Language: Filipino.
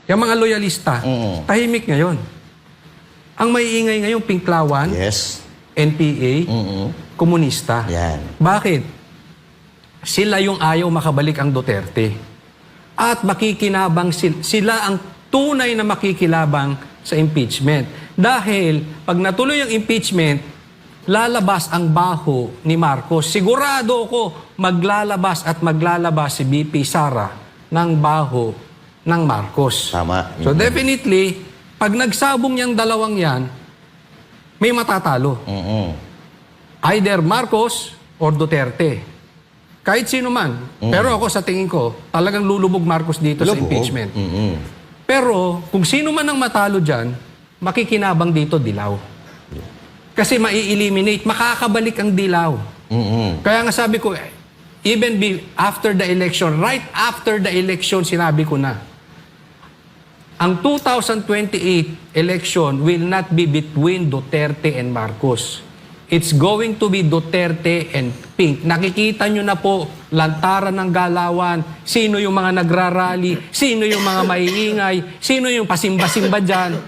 Yung mga loyalista, tahimik ngayon. Ang maiingay ngayon, Pinklawan, Yes. NPA, komunista. Yan. Bakit? Sila yung ayaw makabalik ang Duterte. At makikinabang sila ang tunay na makikilabang sa impeachment. Dahil pag natuloy ang impeachment, lalabas ang baho ni Marcos. Sigurado ko maglalabas si BP Sara ng baho ng Marcos. Tama. So definitely, pag nagsabong yung dalawang yan, may matatalo. Either Marcos or Duterte. Kahit sino man. Pero ako sa tingin ko, talagang lulubog Marcos dito sa impeachment. Pero kung sino man ang matalo dyan, makikinabang dito Dilaw. Kasi mai-eliminate, makakabalik ang Dilaw. Kaya nga sabi ko, even after the election, right after the election, sinabi ko na, ang 2028 election will not be between Duterte and Marcos. It's going to be Duterte and Pink. Nakikita nyo na po, lantaran ng galawan, sino yung mga nagrarally, sino yung mga maiingay, sino yung pasimba-simba dyan.